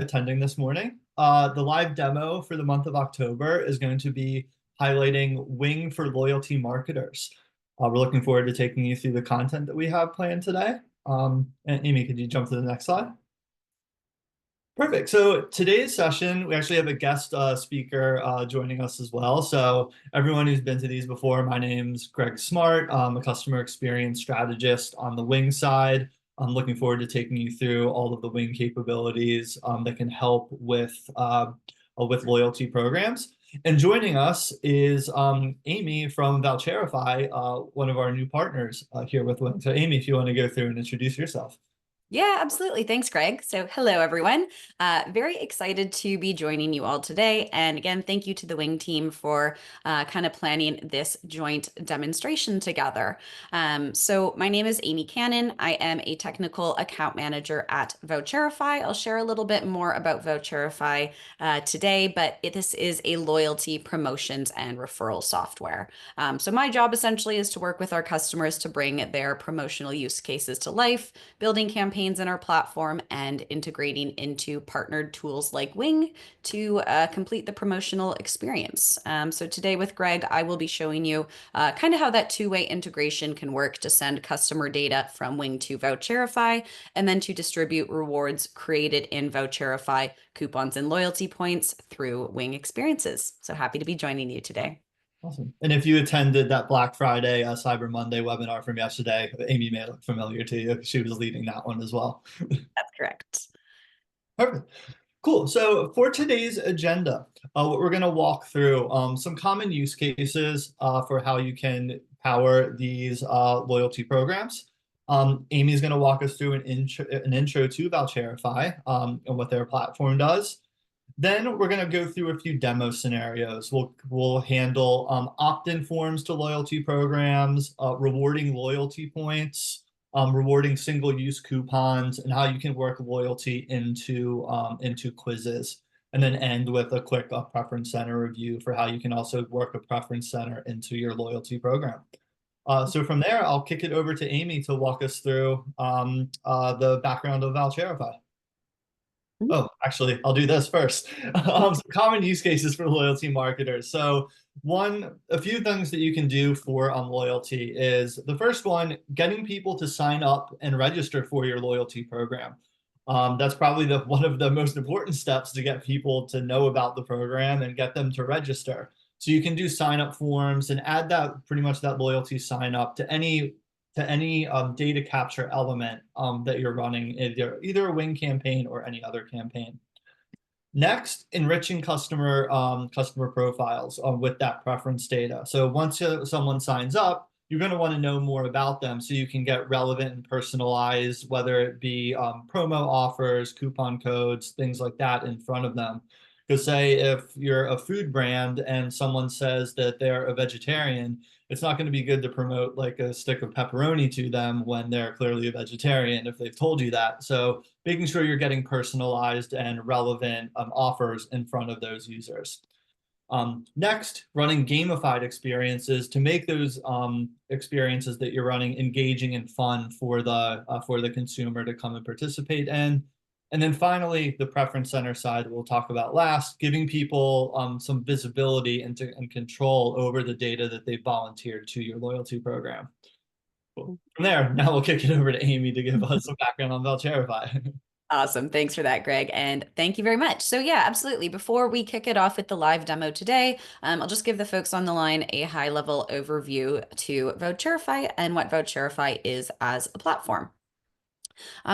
attending this morning. The live demo for the month of October is going to be highlighting Wyng for loyalty marketers. We're looking forward to taking you through the content that we have planned today. And Amy, could you jump to the next slide? Perfect. So today's session, we actually have a guest speaker joining us as well. So everyone who's been to these before, my name's Greg Smart. I'm a customer experience strategist on the Wyng side. I'm looking forward to taking you through all of the Wyng capabilities that can help with loyalty programs. And joining us is Amy from Voucherify, one of our new partners here with Wyng. So Amy, if you want to go through and introduce yourself. Yeah, absolutely. Thanks, Greg. So hello, everyone. Very excited to be joining you all today. And again, thank you to the Wyng team for kind of planning this joint demonstration together. So my name is Amy Cannon. I am a technical account manager at Voucherify. I'll share a little bit more about Voucherify today, but this is a loyalty promotions and referral software. So my job essentially is to work with our customers to bring their promotional use cases to life, building campaigns in our platform, and integrating into partnered tools like Wyng to complete the promotional experience. So today with Greg, I will be showing you kind of how that two-way integration can work to send customer data from Wyng to Voucherify, and then to distribute rewards created in Voucherify, coupons and loyalty points through Wyng experiences. So happy to be joining you today. Awesome. And if you attended that Black Friday, Cyber Monday webinar from yesterday, Amy may look familiar to you. She was leading that one as well. That's correct. Perfect. Cool. So for today's agenda, what we're going to walk through some common use cases for how you can power these loyalty programs. Amy's going to walk us through an intro to Voucherify and what their platform does. Then we're going to go through a few demo scenarios. We'll handle opt-in forms to loyalty programs, rewarding loyalty points, rewarding single-use coupons, and how you can work loyalty into quizzes. And then end with a quick preference center review for how you can also work a preference center into your loyalty program. So from there, I'll kick it over to Amy to walk us through the background of Voucherify. Oh, actually, I'll do this first. Some common use cases for loyalty marketers. So a few things that you can do for loyalty is the first one, getting people to sign up and register for your loyalty program. That's probably one of the most important steps to get people to know about the program and get them to register. So you can do sign up forms and add that pretty much that loyalty sign up to any data capture element that you're running, either a Wyng campaign or any other campaign. Next, enriching customer profiles with that preference data. So once someone signs up, you're going to want to know more about them so you can get relevant and personalized, whether it be promo offers, coupon codes, things like that in front of them. Because say if you're a food brand and someone says that they're a vegetarian, it's not going to be good to promote like a stick of pepperoni to them when they're clearly a vegetarian if they've told you that. So making sure you're getting personalized and relevant offers in front of those users. Next, running gamified experiences to make those experiences that you're running engaging and fun for the consumer to come and participate in. And then finally, the preference center side we'll talk about last, giving people some visibility and control over the data that they volunteered to your loyalty program. Cool. From there, now we'll kick it over to Amy to give us some background on Voucherify. Awesome. Thanks for that, Greg. And thank you very much. So yeah, absolutely. Before we kick it off with the live demo today, I'll just give the folks on the line a high level overview to Voucherify and what Voucherify is as a platform.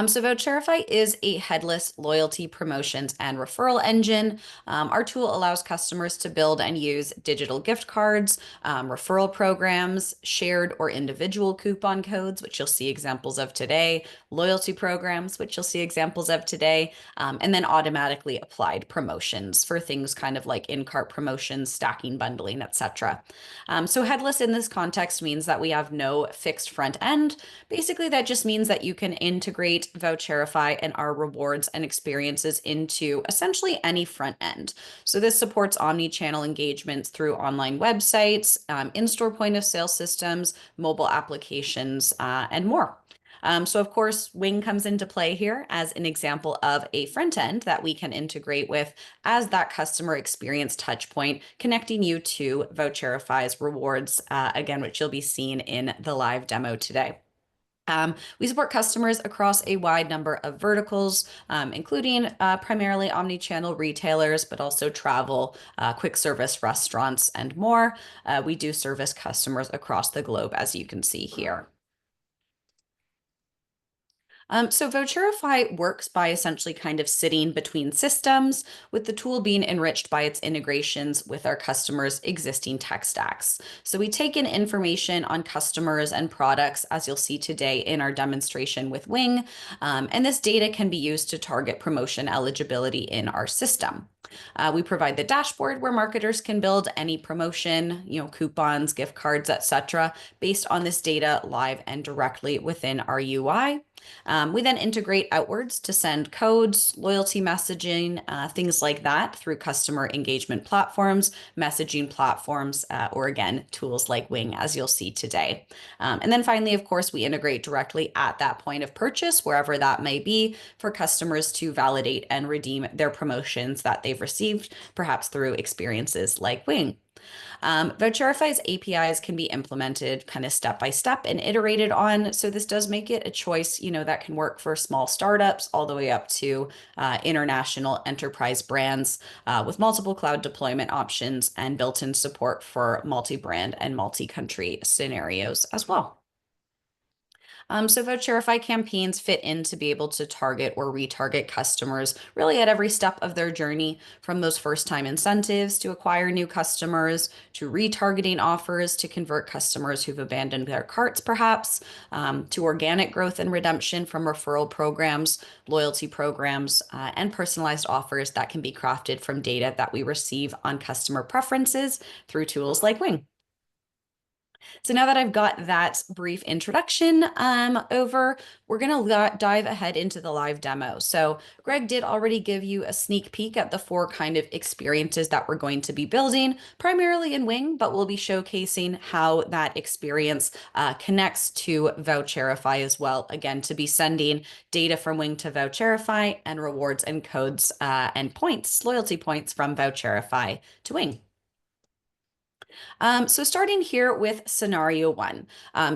So Voucherify is a headless loyalty promotions and referral engine. Our tool allows customers to build and use digital gift cards, referral programs, shared or individual coupon codes, which you'll see examples of today, loyalty programs, which you'll see examples of today, and then automatically applied promotions for things kind of like in-cart promotions, stacking, bundling, etc. So headless in this context means that we have no fixed front end. Basically, that just means that you can integrate Voucherify and our rewards and experiences into essentially any front end. So this supports omni-channel engagements through online websites, in-store point of sale systems, mobile applications, and more. So of course, Wyng comes into play here as an example of a front end that we can integrate with as that customer experience touch point, connecting you to Voucherify's rewards, again, which you'll be seeing in the live demo today. We support customers across a wide number of verticals, including primarily omni-channel retailers, but also travel, quick service restaurants, and more. We do service customers across the globe, as you can see here. So Voucherify works by essentially kind of sitting between systems, with the tool being enriched by its integrations with our customers' existing tech stacks. So we take in information on customers and products, as you'll see today in our demonstration with Wyng, and this data can be used to target promotion eligibility in our system. We provide the dashboard where marketers can build any promotion, coupons, gift cards, etc., based on this data live and directly within our UI. We then integrate outwards to send codes, loyalty messaging, things like that through customer engagement platforms, messaging platforms, or again, tools like Wyng, as you'll see today. And then finally, of course, we integrate directly at that point of purchase, wherever that may be, for customers to validate and redeem their promotions that they've received, perhaps through experiences like Wyng. Voucherify's APIs can be implemented kind of step by step and iterated on. So this does make it a choice, that can work for small startups all the way up to international enterprise brands with multiple cloud deployment options and built-in support for multi-brand and multi-country scenarios as well. So Voucherify campaigns fit in to be able to target or retarget customers really at every step of their journey, from those first-time incentives to acquire new customers, to retargeting offers to convert customers who've abandoned their carts, perhaps, to organic growth and redemption from referral programs, loyalty programs, and personalized offers that can be crafted from data that we receive on customer preferences through tools like Wyng. So now that I've got that brief introduction over, we're going to dive ahead into the live demo. So Greg did already give you a sneak peek at the 4 kind of experiences that we're going to be building, primarily in Wyng, but we'll be showcasing how that experience connects to Voucherify as well. Again, to be sending data from Wyng to Voucherify and rewards and codes and points, loyalty points from Voucherify to Wyng. So starting here with scenario 1.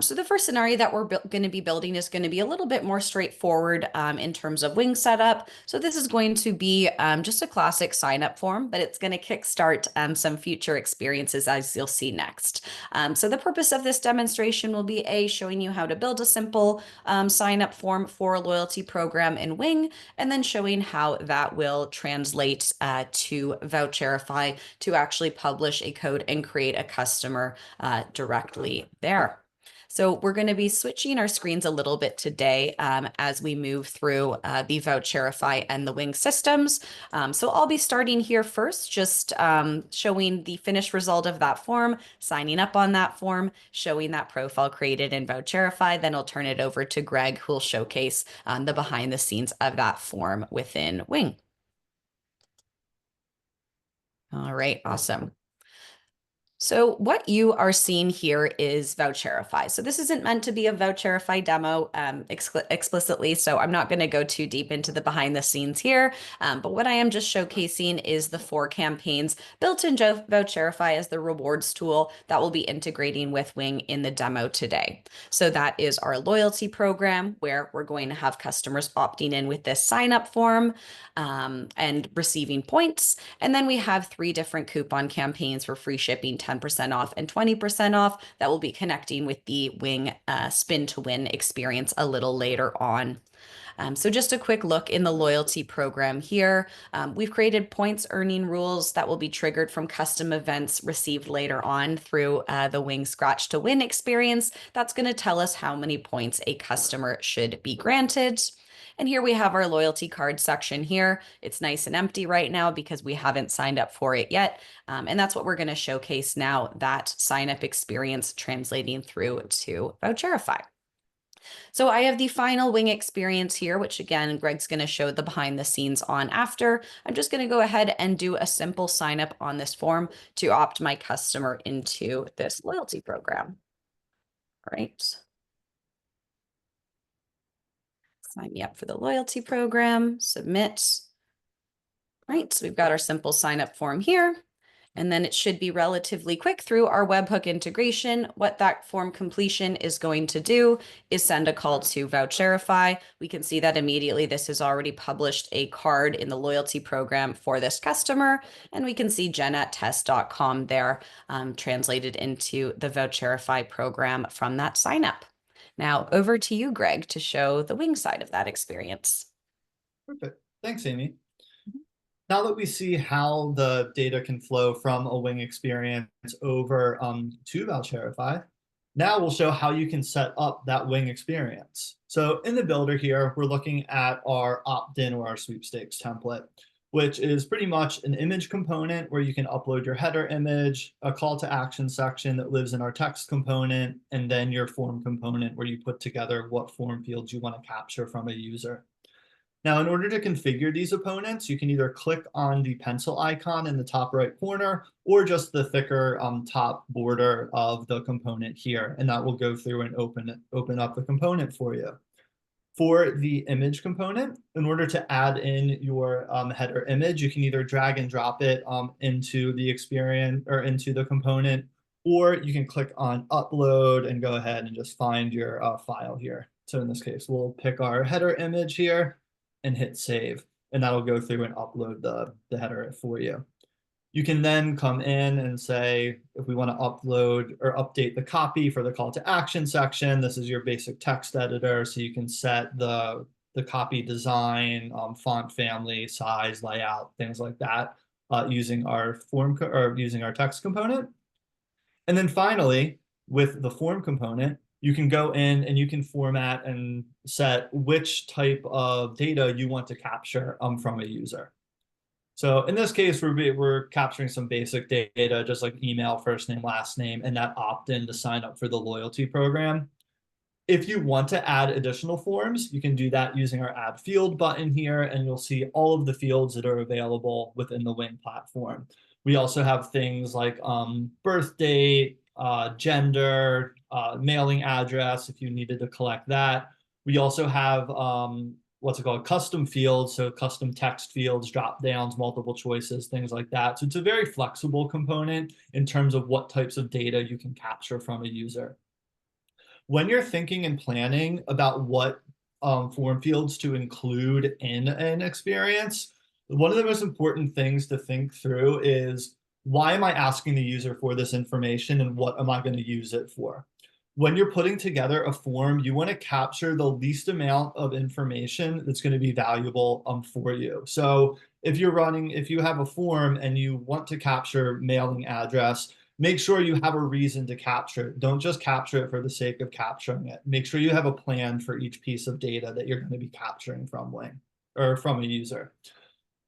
So the first scenario that we're going to be building is going to be a little bit more straightforward in terms of Wyng setup. So this is going to be just a classic sign up form, but it's going to kickstart some future experiences, as you'll see next. So the purpose of this demonstration will be showing you how to build a simple sign up form for a loyalty program in Wyng, and then showing how that will translate to Voucherify to actually publish a code and create a customer directly there. So we're going to be switching our screens a little bit today as we move through the Voucherify and the Wyng systems. So I'll be starting here first, just showing the finished result of that form, signing up on that form, showing that profile created in Voucherify. Then I'll turn it over to Greg, who will showcase the behind the scenes of that form within Wyng. All right, awesome. So what you are seeing here is Voucherify. So this isn't meant to be a Voucherify demo explicitly, so I'm not going to go too deep into the behind the scenes here. But what I am just showcasing is the 4 campaigns built in Voucherify as the rewards tool that we'll be integrating with Wyng in the demo today. So that is our loyalty program, where we're going to have customers opting in with this sign up form and receiving points. And then we have 3 different coupon campaigns for free shipping, 10% off and 20% off, that will be connecting with the Wyng spin to win experience a little later on. So just a quick look in the loyalty program here. We've created points earning rules that will be triggered from custom events received later on through the Wyng Scratch to Win experience. That's going to tell us how many points a customer should be granted. And here we have our loyalty card section here. It's nice and empty right now because we haven't signed up for it yet. And that's what we're going to showcase now, that sign up experience translating through to Voucherify. So I have the final Wyng experience here, which again, Greg's going to show the behind the scenes on after. I'm just going to go ahead and do a simple sign up on this form to opt my customer into this loyalty program. All right. Sign me up for the loyalty program, submit. Right, so we've got our simple sign up form here. And then it should be relatively quick through our webhook integration. What that form completion is going to do is send a call to Voucherify. We can see that immediately this has already published a card in the loyalty program for this customer. And we can see jen@test.com there translated into the Voucherify program from that sign up. Now over to you, Greg, to show the Wyng side of that experience. Perfect. Thanks, Amy. Now that we see how the data can flow from a Wyng experience over to Voucherify, now we'll show how you can set up that Wyng experience. So in the builder here, we're looking at our opt-in or our sweepstakes template, which is pretty much an image component where you can upload your header image, a call to action section that lives in our text component, and then your form component where you put together what form fields you want to capture from a user. Now, in order to configure these opponents, you can either click on the pencil icon in the top right corner or just the thicker top border of the component here, and that will go through and open up the component for you. For the image component, in order to add in your header image, you can either drag and drop it into the experience or into the component, or you can click on upload and go ahead and just find your file here. So in this case, we'll pick our header image here and hit save, and that'll go through and upload the header for you. You can then come in and say, if we want to upload or update the copy for the call to action section, this is your basic text editor. So you can set the copy design, font family, size, layout, things like that, using our form or using our text component. And then finally, with the form component, you can go in and you can format and set which type of data you want to capture from a user. So in this case, we're capturing some basic data, just like email, first name, last name, and that opt-in to sign up for the loyalty program. If you want to add additional forms, you can do that using our add field button here, and you'll see all of the fields that are available within the Wyng platform. We also have things like birth date, gender, mailing address, if you needed to collect that. We also have what's it called, custom fields, so custom text fields, drop downs, multiple choices, things like that. So it's a very flexible component in terms of what types of data you can capture from a user. When you're thinking and planning about what form fields to include in an experience, one of the most important things to think through is, why am I asking the user for this information and what am I going to use it for? When you're putting together a form, you want to capture the least amount of information that's going to be valuable for you. So if you have a form and you want to capture mailing address, make sure you have a reason to capture it. Don't just capture it for the sake of capturing it. Make sure you have a plan for each piece of data that you're going to be capturing from Wyng or from a user.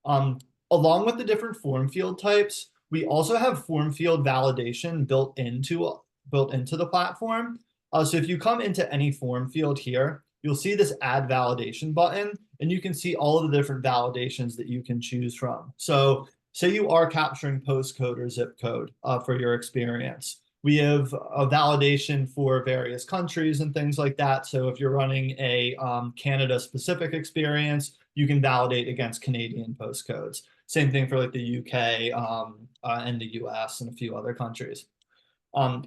Along with the different form field types, we also have form field validation built into the platform. So if you come into any form field here, you'll see this add validation button, and you can see all of the different validations that you can choose from. So say you are capturing postcode or zip code for your experience. We have a validation for various countries and things like that. So if you're running a Canada-specific experience, you can validate against Canadian postcodes. Same thing for like the UK and the US and a few other countries.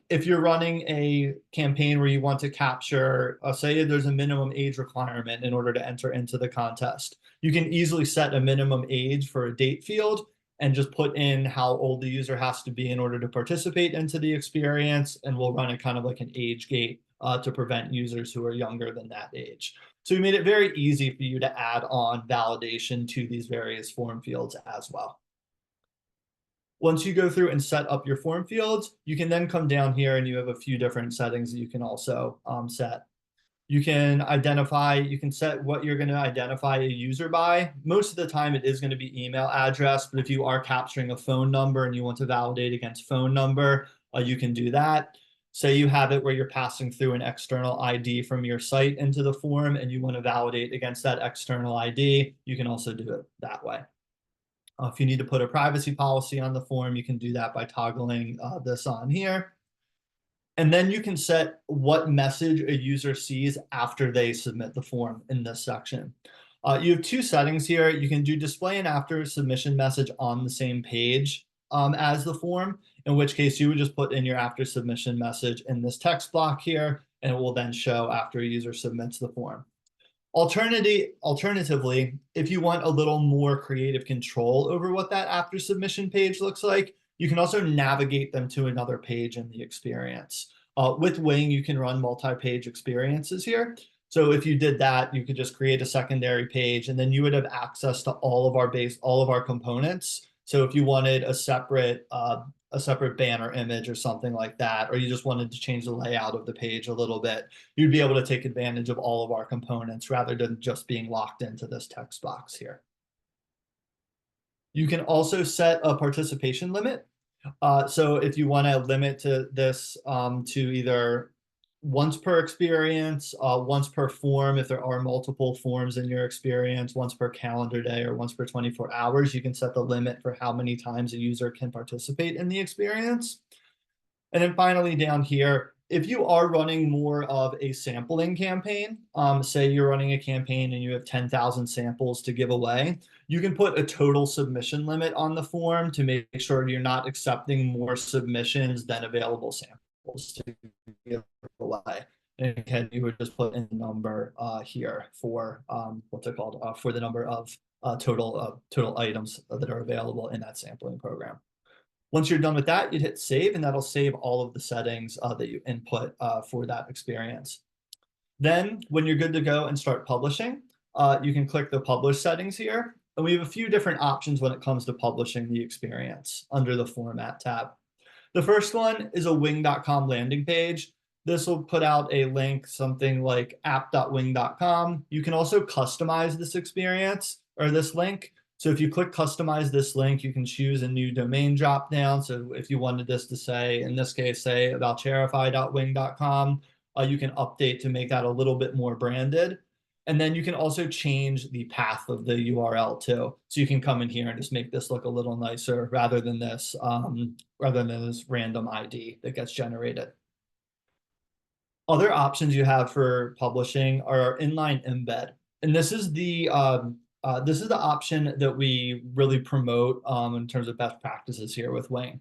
If you're running a campaign where you want to capture, say there's a minimum age requirement in order to enter into the contest, you can easily set a minimum age for a date field and just put in how old the user has to be in order to participate into the experience, and we'll run it kind of like an age gate to prevent users who are younger than that age. So we made it very easy for you to add on validation to these various form fields as well. Once you go through and set up your form fields, you can then come down here and you have a few different settings that you can also set. You can set what you're going to identify a user by. Most of the time it is going to be email address, but if you are capturing a phone number and you want to validate against phone number, you can do that. Say you have it where you're passing through an external ID from your site into the form and you want to validate against that external ID, you can also do it that way. If you need to put a privacy policy on the form, you can do that by toggling this on here. And then you can set what message a user sees after they submit the form in this section. You have two settings here. You can do display an after submission message on the same page as the form, in which case you would just put in your after submission message in this text block here, and it will then show after a user submits the form. Alternatively, if you want a little more creative control over what that after submission page looks like, you can also navigate them to another page in the experience. With Wyng, you can run multi-page experiences here. So if you did that, you could just create a secondary page, and then you would have access to all of our components. So if you wanted a separate banner image or something like that, or you just wanted to change the layout of the page a little bit, you'd be able to take advantage of all of our components rather than just being locked into this text box here. You can also set a participation limit. So if you want to limit to this to either once per experience, once per form, if there are multiple forms in your experience, once per calendar day, or once per 24 hours, you can set the limit for how many times a user can participate in the experience. And then finally down here, if you are running more of a sampling campaign, say you're running a campaign and you have 10,000 samples to give away, you can put a total submission limit on the form to make sure you're not accepting more submissions than available samples to give away. And again, you would just put in the number here for what's it called, for the number of total items that are available in that sampling program. Once you're done with that, you'd hit save, and that'll save all of the settings that you input for that experience. Then when you're good to go and start publishing, you can click the publish settings here. And we have a few different options when it comes to publishing the experience under the format tab. The first one is a Wyng.com landing page. This will put out a link, something like app.wyng.com. You can also customize this experience or this link. So if you click customize this link, you can choose a new domain dropdown. So if you wanted this to say, in this case, say voucherify.wyng.com, you can update to make that a little bit more branded. And then you can also change the path of the URL too. So you can come in here and just make this look a little nicer rather than this random ID that gets generated. Other options you have for publishing are inline embed. And this is the option that we really promote in terms of best practices here with Wyng.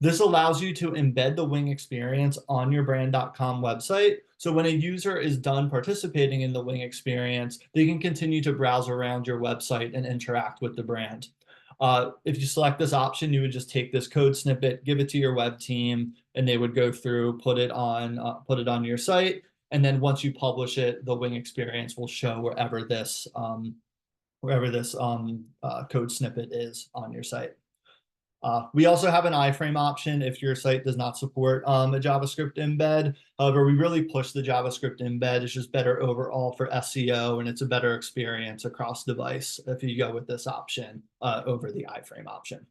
This allows you to embed the Wyng experience on your brand.com website. So when a user is done participating in the Wyng experience, they can continue to browse around your website and interact with the brand. If you select this option, you would just take this code snippet, give it to your web team, and they would go through, put it on your site. And then once you publish it, the Wyng experience will show wherever this code snippet is on your site. We also have an iframe option if your site does not support a JavaScript embed. However, we really push the JavaScript embed. It's just better overall for SEO, and it's a better experience across device if you go with this option over the iframe option.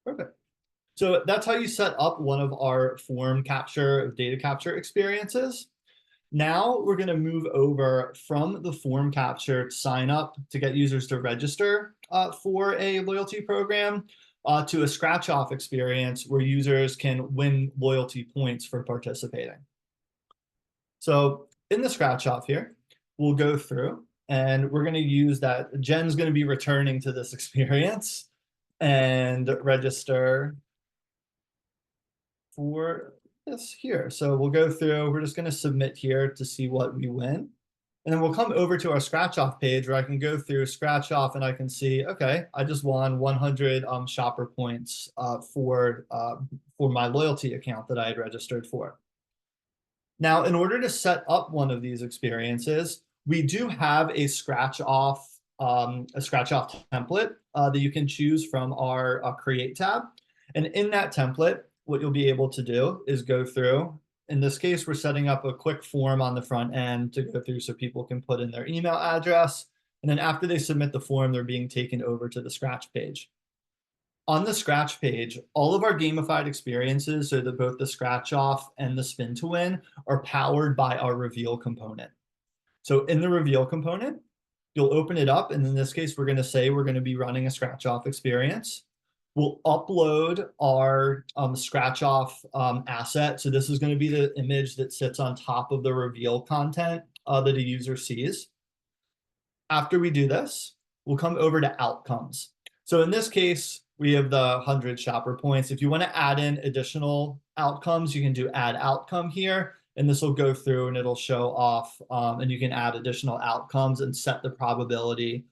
Perfect. So that's how you set up one of our form capture, data capture experiences. Now we're going to move over from the form capture sign up to get users to register for a loyalty program to a scratch off experience where users can win loyalty points for participating. So in the scratch off here, we'll go through and we're going to use that. Jen's going to be returning to this experience and register for this here. So we'll go through, we're just going to submit here to see what we win. And then we'll come over to our scratch off page where I can go through scratch off and I can see, okay, I just won 100 shopper points for my loyalty account that I had registered for. Now, in order to set up one of these experiences, we do have a scratch off template that you can choose from our create tab. And in that template, what you'll be able to do is go through. In this case, we're setting up a quick form on the front end to go through so people can put in their email address. And then after they submit the form, they're being taken over to the Scratch page. On the Scratch page, all of our gamified experiences, so that both the Scratch Off and the Spin to Win, are powered by our reveal component. So in the reveal component, you'll open it up. And in this case, we're going to say we're going to be running a Scratch Off experience. We'll upload our scratch off asset. So this is going to be the image that sits on top of the reveal content that a user sees. After we do this, we'll come over to outcomes. So in this case, we have the 100 shopper points. If you want to add in additional outcomes, you can do add outcome here, and this will go through and it'll show off, and you can add additional outcomes and set the probability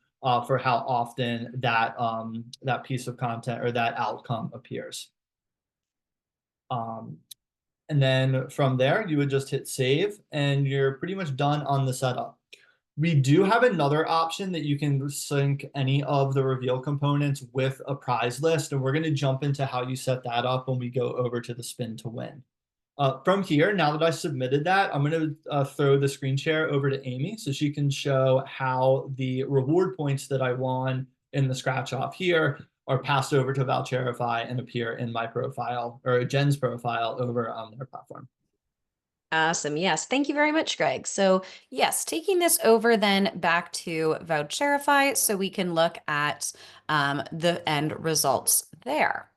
for how often that piece of content or that outcome appears. And then from there, you would just hit save and you're pretty much done on the setup. We do have another option that you can sync any of the reveal components with a prize list, and we're going to jump into how you set that up when we go over to the spin to win. From here, now that I submitted that, I'm going to throw the screen share over to Amy so she can show how the reward points that I won in the scratch off here are passed over to Voucherify and appear in my profile or Jen's profile over on their platform. Awesome. Yes. Thank you very much, Greg. So yes, taking this over then back to Voucherify so we can look at the end results there.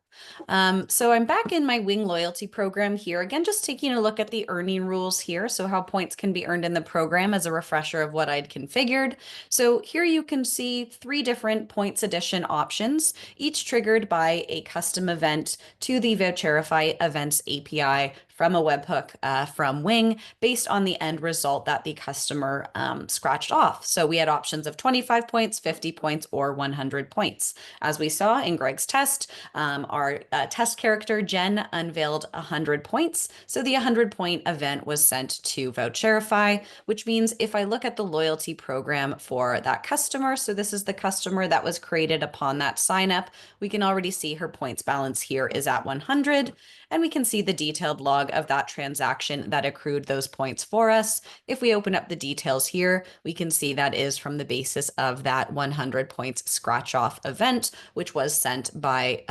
So I'm back in my Wyng loyalty program here. Again, just taking a look at the earning rules here. So how points can be earned in the program as a refresher of what I'd configured. So here you can see 3 different points addition options, each triggered by a custom event to the Voucherify events API from a webhook from Wyng based on the end result that the customer scratched off. So we had options of 25 points, 50 points, or 100 points. As we saw in Greg's test, our test character Jen unveiled 100 points. So the 100-point event was sent to Voucherify, which means if I look at the loyalty program for that customer, so this is the customer that was created upon that sign up, we can already see her points balance here is at 100. And we can see the detailed log of that transaction that accrued those points for us. If we open up the details here, we can see that is from the basis of that 100 points scratch off event, which was sent by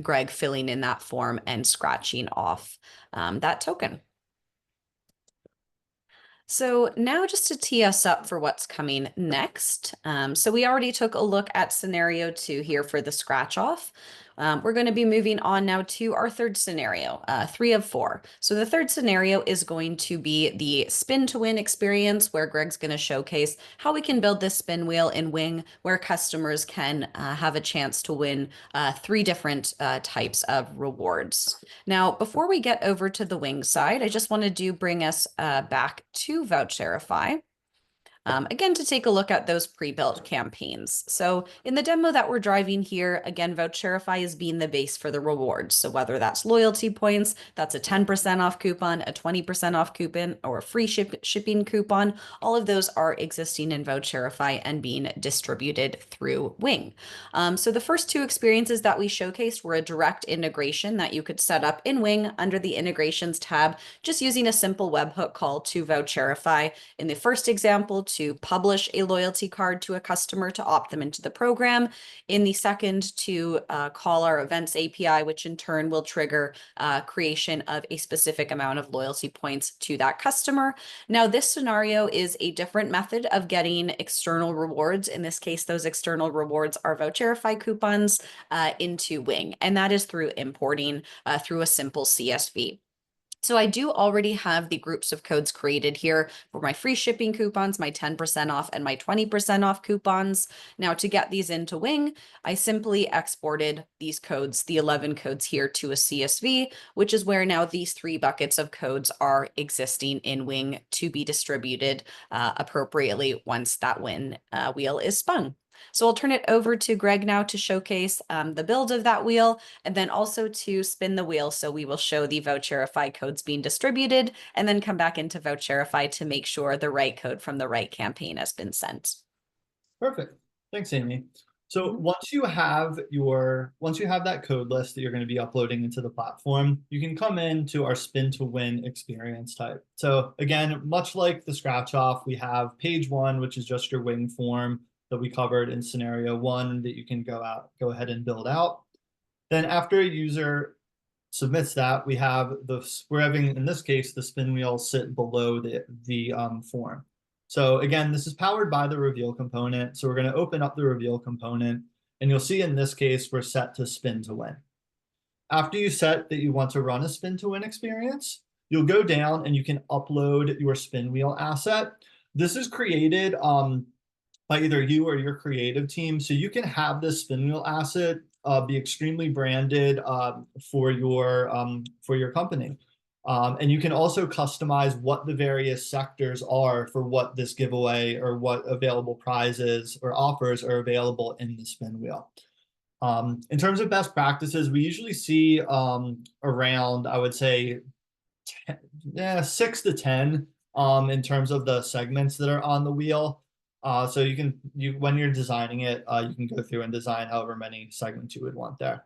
Greg filling in that form and scratching off that token. So now just to tee us up for what's coming next. So we already took a look at scenario 2 here for the scratch off. We're going to be moving on now to our third scenario, 3 of 4. So the third scenario is going to be the spin to win experience, where Greg's going to showcase how we can build this spin wheel in Wyng, where customers can have a chance to win 3 different types of rewards. Now, before we get over to the Wyng side, I just wanted to bring us back to Voucherify. Again, to take a look at those pre-built campaigns. So in the demo that we're driving here, again, Voucherify is being the base for the rewards. So whether that's loyalty points, that's a 10% off coupon, a 20% off coupon, or a free shipping coupon, all of those are existing in Voucherify and being distributed through Wyng. So the first 2 experiences that we showcased were a direct integration that you could set up in Wyng under the integrations tab, just using a simple webhook call to Voucherify. In the first example, to publish a loyalty card to a customer to opt them into the program. In the second, to call our events API, which in turn will trigger creation of a specific amount of loyalty points to that customer. Now, this scenario is a different method of getting external rewards. In this case, those external rewards are Voucherify coupons into Wyng, and that is through importing through a simple CSV. So I do already have the groups of codes created here for my free shipping coupons, my 10% off, and my 20% off coupons. Now to get these into Wyng, I simply exported these codes, the 11 codes here, to a CSV, which is where now these 3 buckets of codes are existing in Wyng to be distributed appropriately once that wheel is spun. So I'll turn it over to Greg now to showcase the build of that wheel and then also to spin the wheel. So we will show the Voucherify codes being distributed and then come back into Voucherify to make sure the right code from the right campaign has been sent. Perfect. Thanks, Amy. So once you have that code list that you're going to be uploading into the platform, you can come into our spin to win experience type. So again, much like the scratch off, we have page 1, which is just your Wyng form that we covered in scenario 1 that you can go ahead and build out. Then after a user submits that, we're having, in this case, the spin wheel sit below the form. So again, this is powered by the reveal component. So we're going to open up the reveal component. And you'll see in this case, we're set to spin to win. After you set that you want to run a spin to win experience, you'll go down and you can upload your spin wheel asset. This is created by either you or your creative team. So you can have this spin wheel asset be extremely branded for your company. And you can also customize what the various sectors are for what this giveaway or what available prizes or offers are available in the spin wheel. In terms of best practices, we usually see around, I would say, 6 to 10 in terms of the segments that are on the wheel. So when you're designing it, you can go through and design however many segments you would want there.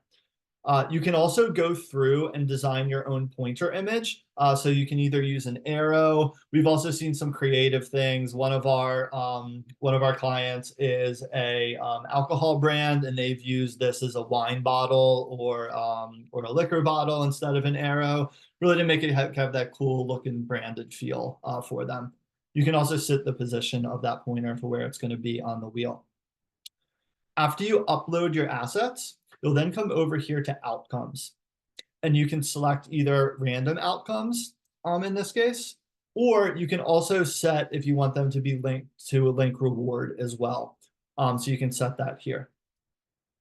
You can also go through and design your own pointer image. So you can either use an arrow. We've also seen some creative things. One of our clients is a alcohol brand, and they've used this as a wine bottle or a liquor bottle instead of an arrow, really to make it have that cool looking branded feel for them. You can also set the position of that pointer for where it's going to be on the wheel. After you upload your assets, you'll then come over here to outcomes, and you can select either random outcomes in this case, or you can also set if you want them to be linked to a link reward as well. So you can set that here.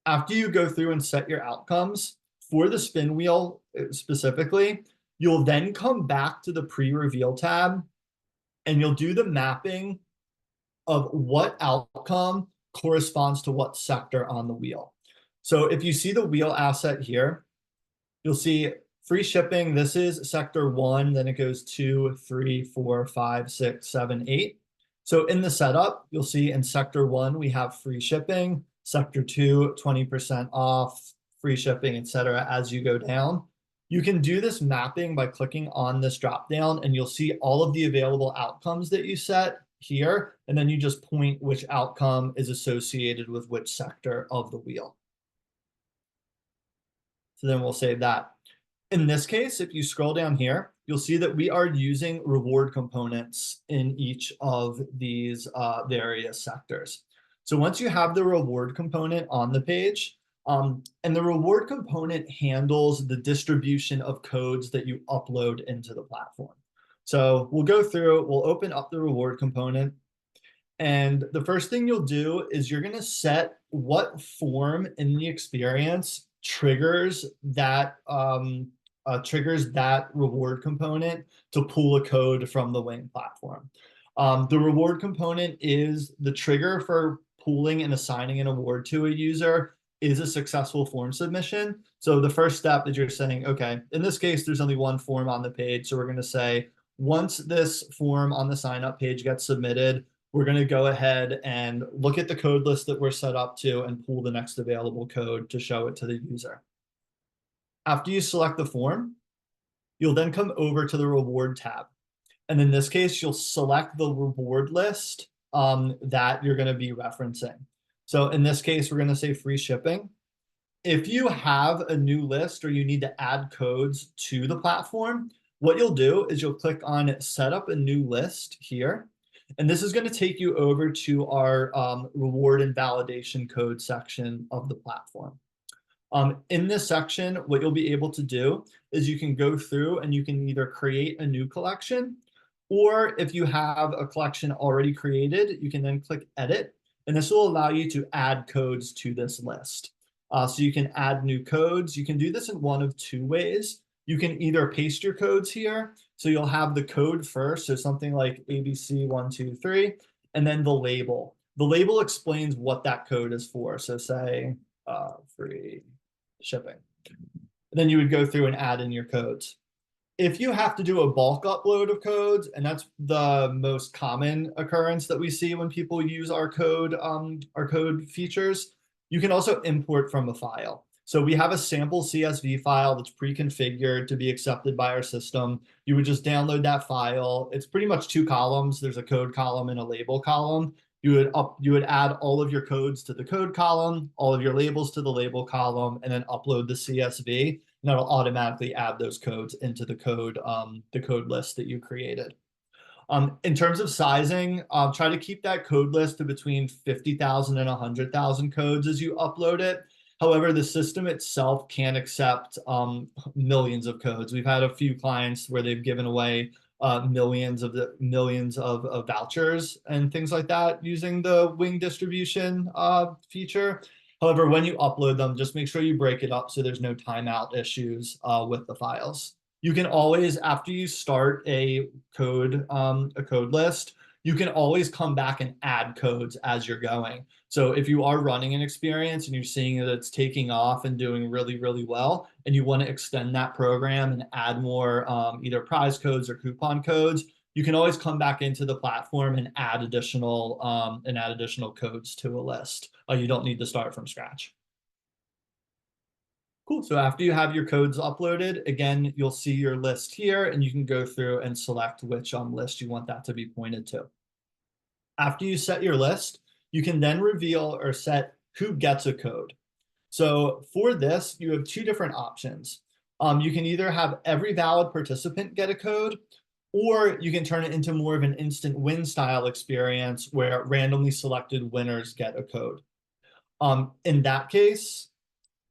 After you go through and set your outcomes for the spin wheel specifically, you'll then come back to the pre-reveal tab and you'll do the mapping of what outcome corresponds to what sector on the wheel. So if you see the wheel asset here, you'll see free shipping. This is sector 1, then it goes 2, 3, 4, 5, 6, 7, 8. So in the setup, you'll see in sector 1, we have free shipping, sector 2, 20% off, free shipping, etc. as you go down. You can do this mapping by clicking on this drop down, and you'll see all of the available outcomes that you set here, and then you just point which outcome is associated with which sector of the wheel. So then we'll save that. In this case, if you scroll down here, you'll see that we are using reward components in each of these various sectors. So once you have the reward component on the page, and the reward component handles the distribution of codes that you upload into the platform. So we'll go through, we'll open up the reward component. And the first thing you'll do is you're going to set what form in the experience triggers that reward component to pull a code from the Wyng platform. The reward component is the trigger for pooling and assigning an award to a user is a successful form submission. So the first step is you're saying, okay, in this case, there's only one form on the page. So we're going to say, once this form on the sign up page gets submitted, we're going to go ahead and look at the code list that we're set up to and pull the next available code to show it to the user. After you select the form, you'll then come over to the reward tab. And in this case, you'll select the reward list that you're going to be referencing. So in this case, we're going to say free shipping. If you have a new list or you need to add codes to the platform, what you'll do is you'll click on set up a new list here. And this is going to take you over to our reward and validation code section of the platform. In this section, what you'll be able to do is you can go through and you can either create a new collection, or if you have a collection already created, you can then click edit. And this will allow you to add codes to this list. So you can add new codes. You can do this in one of two ways. You can either paste your codes here. So you'll have the code first, so something like ABC123, and then the label. The label explains what that code is for. So say free shipping. And then you would go through and add in your codes. If you have to do a bulk upload of codes, and that's the most common occurrence that we see when people use our code features, you can also import from a file. So we have a sample CSV file that's pre-configured to be accepted by our system. You would just download that file. It's pretty much two columns. There's a code column and a label column. You would add all of your codes to the code column, all of your labels to the label column, and then upload the CSV. And that'll automatically add those codes into the code list that you created. In terms of sizing, try to keep that code list to between 50,000 and 100,000 codes as you upload it. However, the system itself can accept millions of codes. We've had a few clients where they've given away millions of vouchers and things like that using the Wyng distribution feature. However, when you upload them, just make sure you break it up so there's no timeout issues with the files. You can always, after you start a code list, you can always come back and add codes as you're going. So if you are running an experience and you're seeing that it's taking off and doing really, really well, and you want to extend that program and add more either prize codes or coupon codes, you can always come back into the platform and add additional codes to a list. You don't need to start from scratch. Cool. So after you have your codes uploaded, again, you'll see your list here, and you can go through and select which list you want that to be pointed to. After you set your list, you can then reveal or set who gets a code. So for this, you have two different options. You can either have every valid participant get a code, or you can turn it into more of an instant win style experience where randomly selected winners get a code. In that case,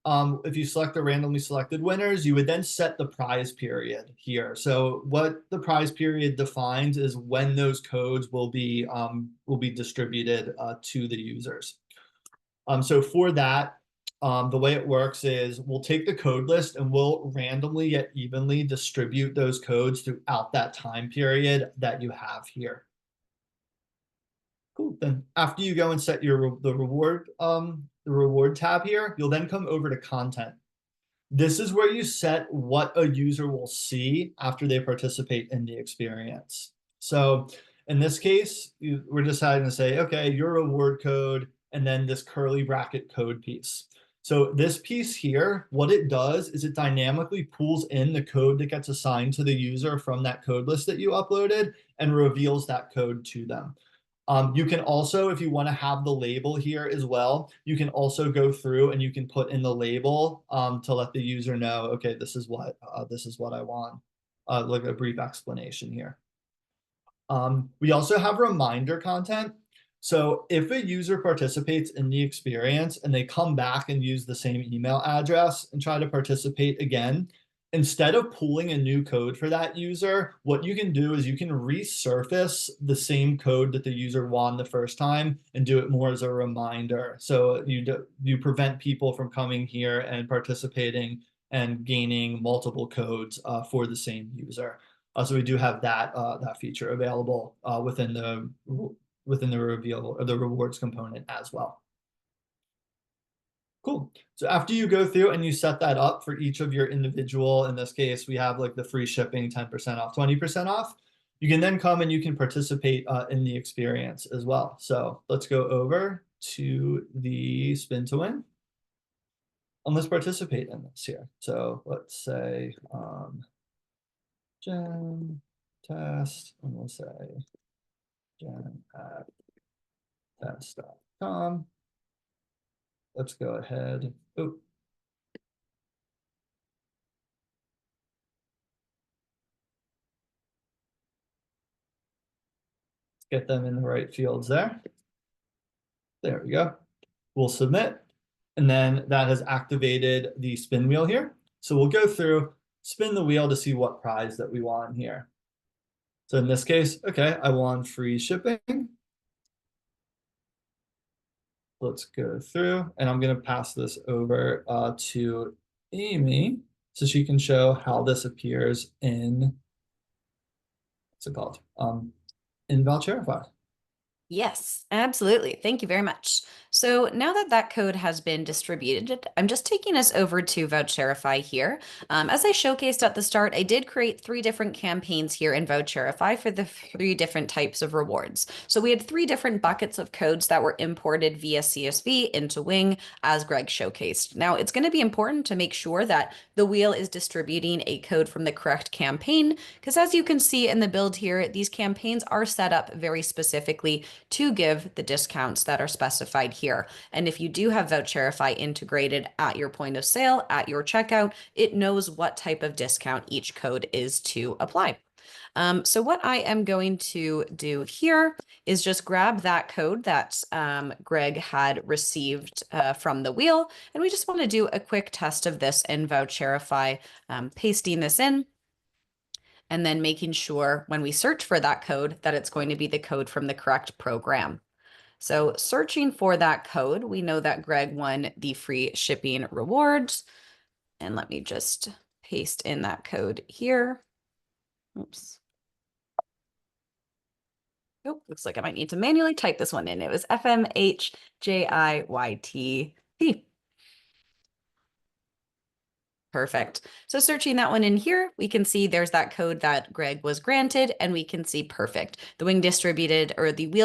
if you select the randomly selected winners, you would then set the prize period here. So what the prize period defines is when those codes will be distributed to the users. So for that, the way it works is we'll take the code list and we'll randomly yet evenly distribute those codes throughout that time period that you have here. Cool. Then after you go and set the reward tab here, you'll then come over to content. This is where you set what a user will see after they participate in the experience. So in this case, we're deciding to say, okay, your reward code, and then this curly bracket code piece. So this piece here, what it does is it dynamically pulls in the code that gets assigned to the user from that code list that you uploaded and reveals that code to them. You can also, if you want to have the label here as well, you can also go through and you can put in the label to let the user know, okay, this is what I want. Like a brief explanation here. We also have reminder content. So if a user participates in the experience and they come back and use the same email address and try to participate again, instead of pulling a new code for that user, what you can do is you can resurface the same code that the user won the first time and do it more as a reminder. So you prevent people from coming here and participating and gaining multiple codes for the same user. So we do have that feature available within the reveal or the rewards component as well. Cool. So after you go through and you set that up for each of your individual, in this case, we have like the free shipping, 10% off, 20% off. You can then come and you can participate in the experience as well. So let's go over to the spin to win. And let's participate in this here. So let's say Gen test, and we'll say Gen at test.com. Let's go ahead. Oh. Get them in the right fields there. There we go. We'll submit, and then that has activated the spin wheel here. So we'll go through, spin the wheel to see what prize that we want here. So in this case, okay, I want free shipping. Let's go through, and I'm going to pass this over to Amy so she can show how this appears in, what's it called? In Voucherify. Yes, absolutely. Thank you very much. So now that that code has been distributed, I'm just taking us over to Voucherify here. As I showcased at the start, I did create 3 different campaigns here in Voucherify for the 3 different types of rewards. So we had 3 different buckets of codes that were imported via CSV into Wyng, as Greg showcased. Now, it's going to be important to make sure that the wheel is distributing a code from the correct campaign, because as you can see in the build here, these campaigns are set up very specifically to give the discounts that are specified here. And if you do have Voucherify integrated at your point of sale, at your checkout, it knows what type of discount each code is to apply. So what I am going to do here is just grab that code that Greg had received from the wheel, and we just want to do a quick test of this in Voucherify, pasting this in, and then making sure when we search for that code that it's going to be the code from the correct program. So searching for that code, we know that Greg won the free shipping rewards. And let me just paste in that code here. Oops. Oh, looks like I might need to manually type this one in. It was FMHJIYTP. Perfect. So searching that one in here, we can see there's that code that Greg was granted, and we can see perfect. The wheel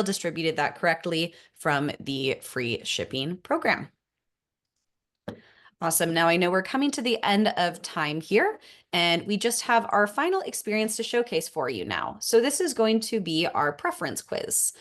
distributed that correctly from the free shipping program. Awesome. Now I know we're coming to the end of time here, and we just have our final experience to showcase for you now. So this is going to be our preference quiz.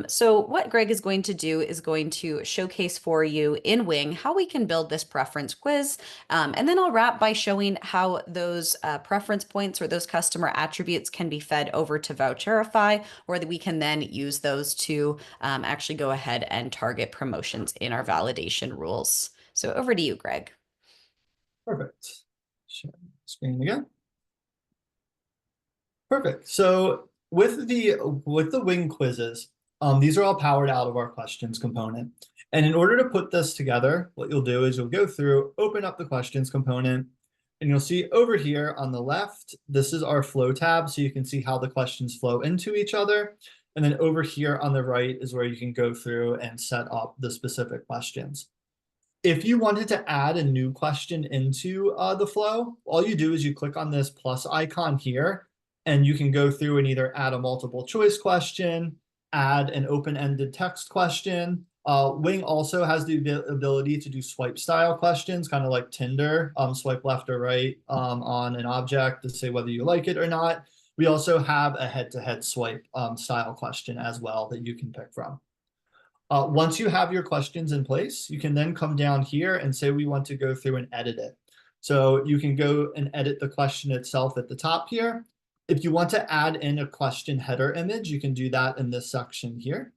So what Greg is going to do is going to showcase for you in Wyng how we can build this preference quiz. And then I'll wrap by showing how those preference points or those customer attributes can be fed over to Voucherify, or that we can then use those to actually go ahead and target promotions in our validation rules. So over to you, Greg. Perfect. Share screen again. Perfect. So with the Wyng quizzes, these are all powered out of our questions component. And in order to put this together, what you'll do is you'll go through, open up the questions component, and you'll see over here on the left, this is our flow tab, so you can see how the questions flow into each other. And then over here on the right is where you can go through and set up the specific questions. If you wanted to add a new question into the flow, all you do is you click on this plus icon here, and you can go through and either add a multiple choice question, add an open-ended text question. Wyng also has the ability to do swipe style questions, kind of like Tinder, swipe left or right on an object to say whether you like it or not. We also have a head-to-head swipe style question as well that you can pick from. Once you have your questions in place, you can then come down here and say we want to go through and edit it. So you can go and edit the question itself at the top here. If you want to add in a question header image, you can do that in this section here.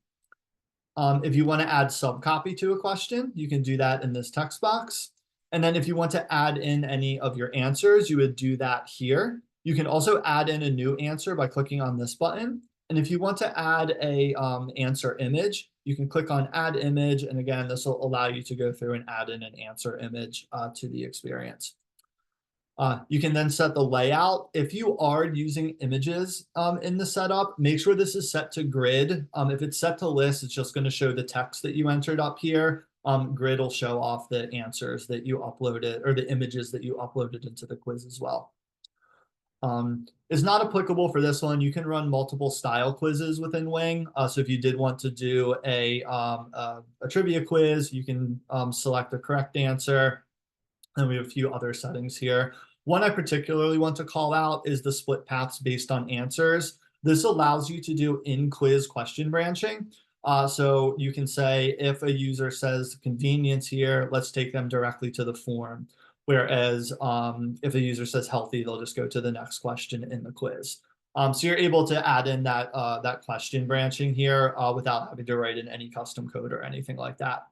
If you want to add subcopy to a question, you can do that in this text box. And then if you want to add in any of your answers, you would do that here. You can also add in a new answer by clicking on this button. And if you want to add a answer image, you can click on add image. And again, this will allow you to go through and add in an answer image to the experience. You can then set the layout. If you are using images in the setup, make sure this is set to grid. If it's set to list, it's just going to show the text that you entered up here. Grid will show off the answers that you uploaded or the images that you uploaded into the quiz as well. Is not applicable for this one. You can run multiple style quizzes within Wyng. So if you did want to do a trivia quiz, you can select the correct answer. And we have a few other settings here. One I particularly want to call out is the split paths based on answers. This allows you to do in-quiz question branching. So you can say if a user says convenience here, let's take them directly to the form. Whereas if a user says healthy, they'll just go to the next question in the quiz. So you're able to add in that, that question branching here without having to write in any custom code or anything like that.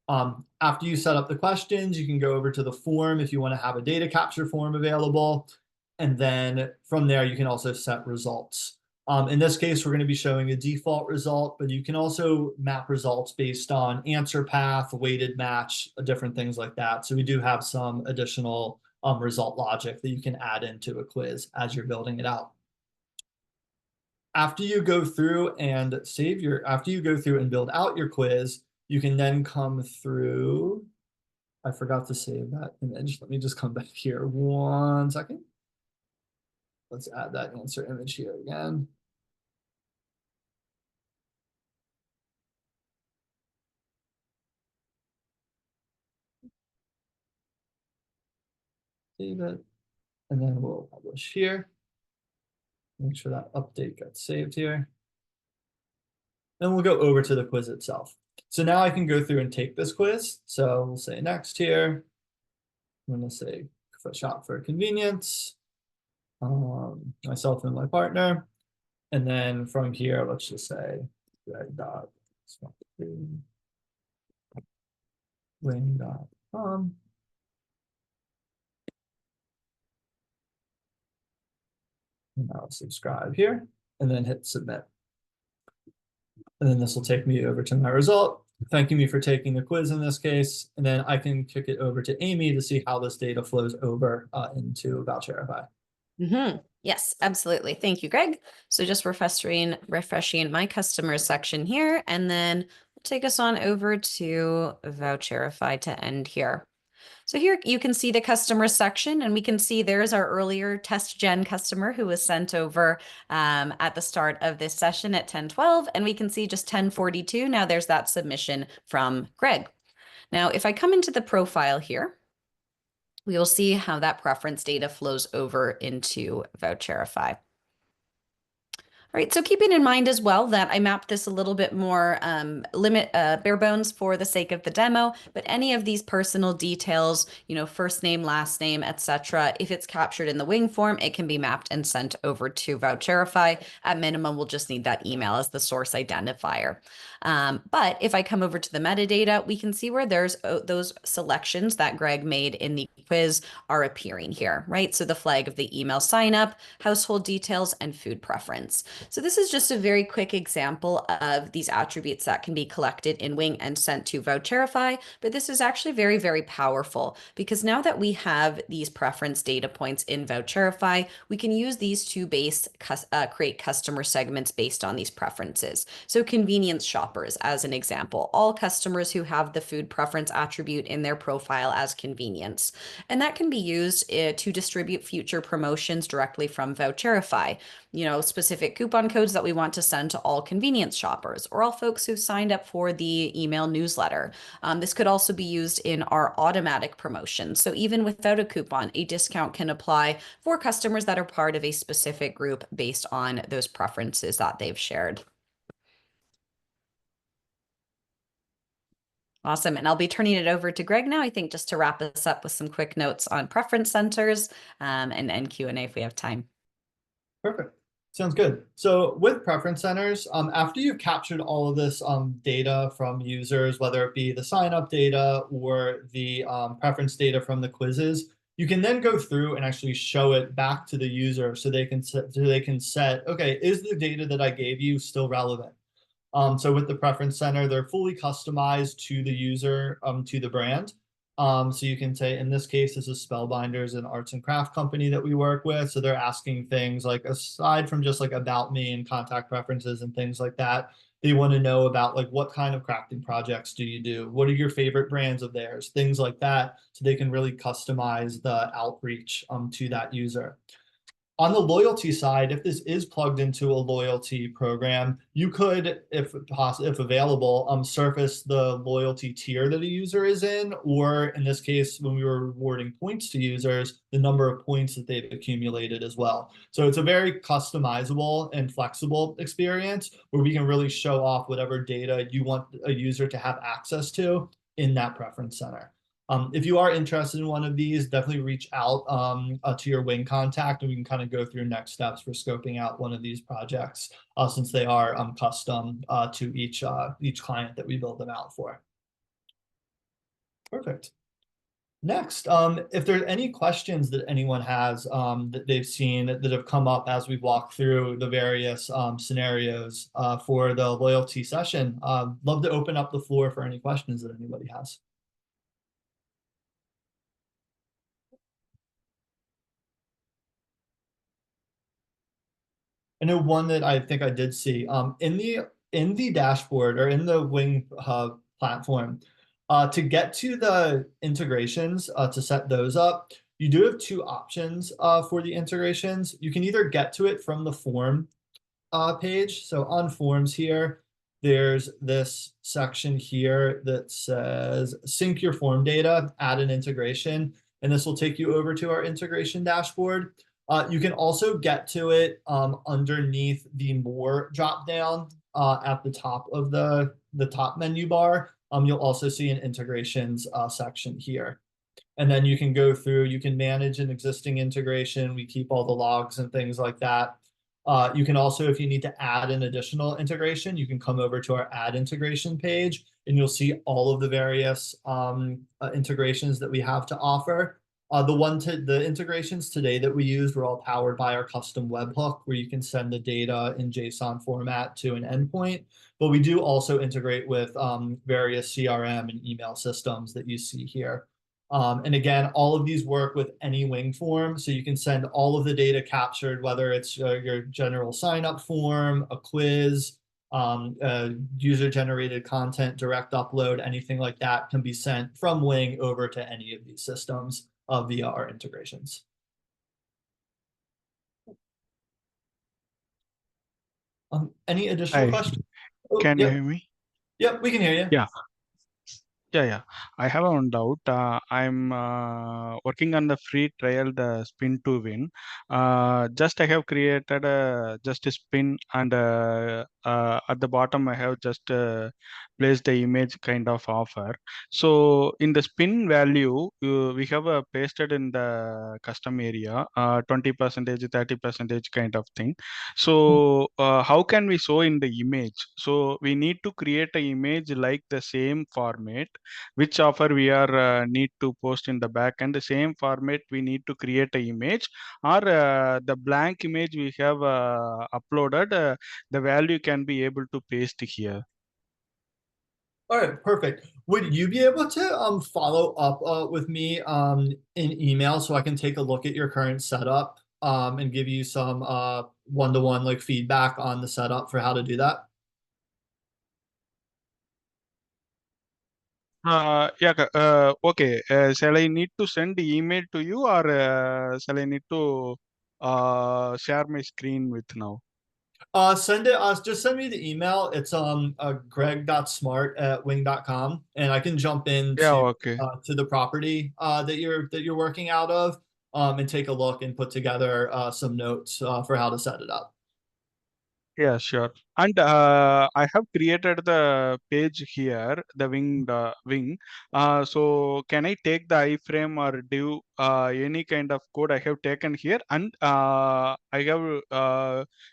After you set up the questions, you can go over to the form if you want to have a data capture form available. And then from there, you can also set results. In this case, we're going to be showing a default result, but you can also map results based on answer path, weighted match, different things like that. So we do have some additional result logic that you can add into a quiz as you're building it out. After you go through and build out your quiz, you can then come through. I forgot to save that image. Let me just come back here 1 second. Let's add that answer image here again. Save it, and then we'll publish here. Make sure that update got saved here. Then we'll go over to the quiz itself. So now I can go through and take this quiz. So we'll say next here. I'm going to say shop for convenience. myself and my partner. And then from here, let's just say wing.com. And I'll subscribe here and then hit submit. And then this will take me over to my result, thanking me for taking the quiz in this case. And then I can kick it over to Amy to see how this data flows over into Voucherify. Yes, absolutely. Thank you, Greg. So just refreshing my customers section here, and then we'll take us on over to Voucherify to end here. So here you can see the customer section, and we can see there's our earlier test gen customer who was sent over at the start of this session at 10:12, and we can see just 10:42. Now there's that submission from Greg. Now, if I come into the profile here, we will see how that preference data flows over into Voucherify. All right, so keeping in mind as well that I mapped this a little bit more bare bones for the sake of the demo, but any of these personal details, first name, last name, etc., if it's captured in the Wyng form, it can be mapped and sent over to Voucherify. At minimum, we'll just need that email as the source identifier. But if I come over to the metadata, we can see where there's those selections that Greg made in the quiz are appearing here, right? So the flag of the email sign up, household details, and food preference. So this is just a very quick example of these attributes that can be collected in Wyng and sent to Voucherify, but this is actually very, very powerful because now that we have these preference data points in Voucherify, we can use these to create customer segments based on these preferences. So convenience shoppers, as an example, all customers who have the food preference attribute in their profile as convenience. And that can be used to distribute future promotions directly from Voucherify. Specific coupon codes that we want to send to all convenience shoppers or all folks who've signed up for the email newsletter. This could also be used in our automatic promotions. So even without a coupon, a discount can apply for customers that are part of a specific group based on those preferences that they've shared. Awesome. And I'll be turning it over to Greg now, I think, just to wrap us up with some quick notes on preference centers and Q&A if we have time. Perfect. Sounds good. So with preference centers, after you've captured all of this data from users, whether it be the sign up data or the preference data from the quizzes, you can then go through and actually show it back to the user so they can set, okay, is the data that I gave you still relevant? So with the preference center, they're fully customized to the user, to the brand. So you can say, in this case, this is Spellbinders, an arts and craft company that we work with. So they're asking things like, aside from just like about me and contact preferences and things like that, they want to know about like, what kind of crafting projects do you do? What are your favorite brands of theirs? Things like that. So they can really customize the outreach to that user. On the loyalty side, if this is plugged into a loyalty program, you could, if available, surface the loyalty tier that a user is in, or in this case, when we were rewarding points to users, the number of points that they've accumulated as well. So it's a very customizable and flexible experience where we can really show off whatever data you want a user to have access to in that preference center. If you are interested in one of these, definitely reach out to your Wyng contact, and we can kind of go through next steps for scoping out one of these projects, since they are custom to each client that we build them out for. Perfect. Next, if there's any questions that anyone has that they've seen that have come up as we walk through the various scenarios for the loyalty session, love to open up the floor for any questions that anybody has. I know one that I think I did see in the dashboard or in the Wyng platform. To get to the integrations, to set those up, you do have two options for the integrations. You can either get to it from the form page. So on forms here, there's this section here that says sync your form data, add an integration, and this will take you over to our integration dashboard. You can also get to it underneath the more drop down at the top of the top menu bar. You'll also see an integrations section here. And then you can go through, you can manage an existing integration. We keep all the logs and things like that. You can also, if you need to add an additional integration, you can come over to our add integration page and you'll see all of the various integrations that we have to offer. The integrations today that we used were all powered by our custom webhook, where you can send the data in JSON format to an endpoint. But we do also integrate with various CRM and email systems that you see here. And again, all of these work with any Wyng form. So you can send all of the data captured, whether it's your general sign-up form, a quiz, user-generated content, direct upload, anything like that can be sent from Wyng over to any of these systems via our integrations. Any additional Hi, questions? Oh, can you yep, hear me? yep, we can hear you. Yeah, yeah. I have one doubt. I'm working on the free trial, the spin to win. Just I have created just a spin, and at the bottom I have just placed the image kind of offer. So in the spin value, we have pasted in the custom area, 20%, 30% kind of thing. So how can we show in the image? So we need to create an image like the same format which offer we are need to post in the back, and the same format we need to create a image, or the blank image we have uploaded, the value can be able to paste here. All right, perfect. Would you be able to follow up with me in email so I can take a look at your current setup and give you some one-to-one like feedback on the setup for how to do that? Yeah, okay. Shall I need to send the email to you, or shall I need to share my screen with now? Send it just send me the email. It's greg.smart@wing.com and I can jump Yeah, into okay. to the property that you're working out of and take a look and put together some notes for how to set it up. Yeah, sure. And I have created the page here, the wing. So can I take the iframe or do any kind of code I have taken here, and I have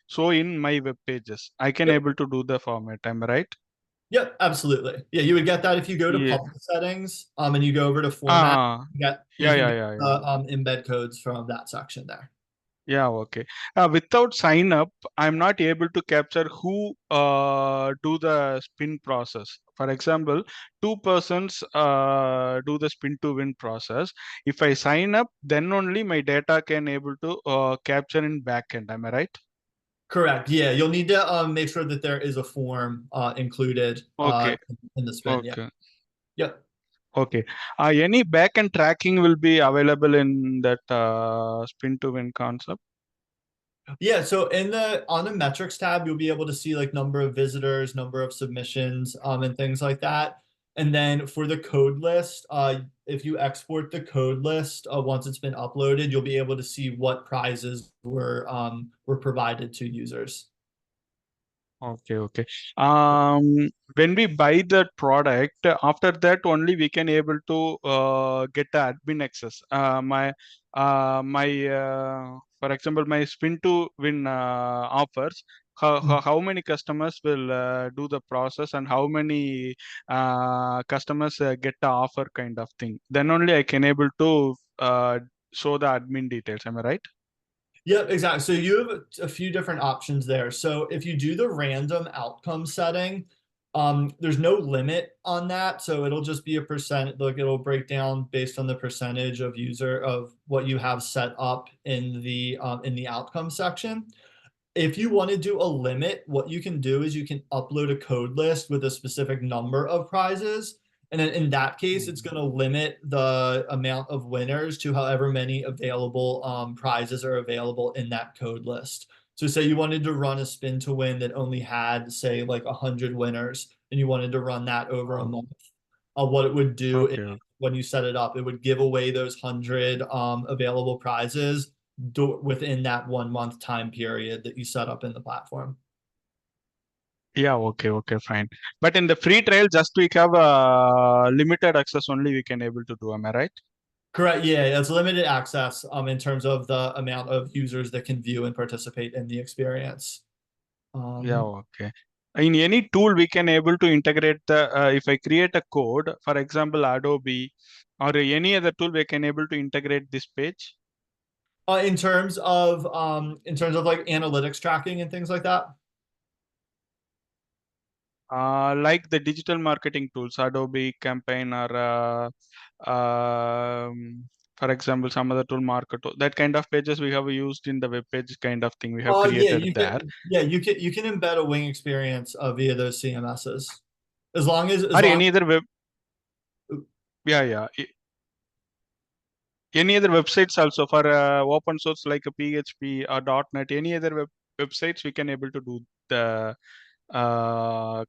show in my web pages. I can Yep. able to do the format. Am I right? Yep, absolutely. Yeah, you would get that if you go to Yeah. public settings, and you go over to format, Ah, you yeah, can yeah, get yeah, the yeah. embed codes from that section there. Yeah, okay. Without sign up, I'm not able to capture who do the spin process. For example, two persons do the spin to win process. If I sign up, then only my data can able to capture in backend. Am I right? Correct. Yeah, you'll need to make sure that there is a form included Okay, in the spin. Yeah. okay, Yep. okay. Any backend tracking will be available in that spin to win concept. Yeah, so in the on the metrics tab, you'll be able to see like number of visitors, number of submissions, and things like that. And then for the code list, if you export the code list once it's been uploaded, you'll be able to see what prizes were provided to users. Okay, okay. When we buy the product, after that only we can able to get the admin access. For example, my spin to win offers. How many customers will do the process, and how many customers get the offer kind of thing. Then only I can able to show the admin details. Am I right? Yep, exactly. So you have a few different options there. So if you do the random outcome setting, there's no limit on that. So it'll just be a percent, like it'll break down based on the percentage of user of what you have set up in the outcome section. If you want to do a limit, what you can do is you can upload a code list with a specific number of prizes. And then in that case, it's going to limit the amount of winners to however many available prizes are available in that code list. So say you wanted to run a spin to win that only had, say, like 100 winners, and you wanted to run that over a Oh, month. What it would do is okay. when you set it up, it would give away those 100 available prizes within that 1 month time period that you set up in the platform. Yeah, okay, okay, fine. But in the free trial, just we have limited access only we can able to do. Am I right? Correct. Yeah, it's limited access in terms of the amount of users that can view and participate in the experience. Yeah, okay. In any tool, we can able to integrate the, if I create a code, for example, Adobe or any other tool, we can able to integrate this page. In terms of like analytics tracking and things like that. Like the digital marketing tools, Adobe Campaign or for example, some other tool, Marketo. That kind of pages we have used in the web page kind of thing we have Yeah, created you there. can. Yeah, you can embed a Wyng experience via those CMSs, as long as Or any other web. Yeah. Any other websites also for open source like a PHP or .NET. Any other websites we can able to do the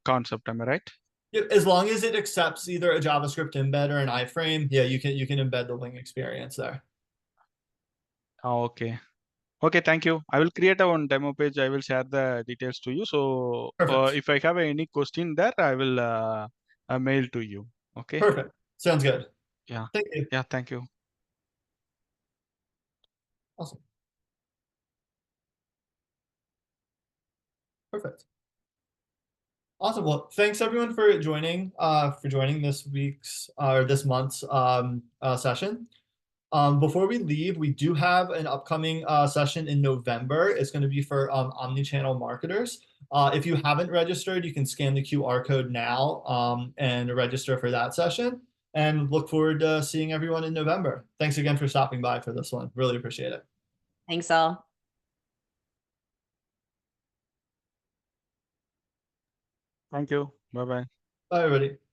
concept. Am I right? Yeah, as long as it accepts either a JavaScript embed or an iframe. Yeah, you can embed the Wyng experience there. Okay. Okay, thank you. I will create a one demo page. I will share the details to you. So Perfect. if I have any question there, I will mail to you. Okay. Perfect. Sounds good. Yeah. Thank you. Yeah. Thank you. Awesome. Perfect. Awesome. Well, thanks everyone for joining this week's or this month's session. Before we leave, we do have an upcoming session in November. It's going to be for omni-channel marketers. If you haven't registered, you can scan the QR code now and register for that session. And look forward to seeing everyone in November. Thanks again for stopping by for this one. Really appreciate it. Thanks all. Thank you. Bye bye. Bye, everybody.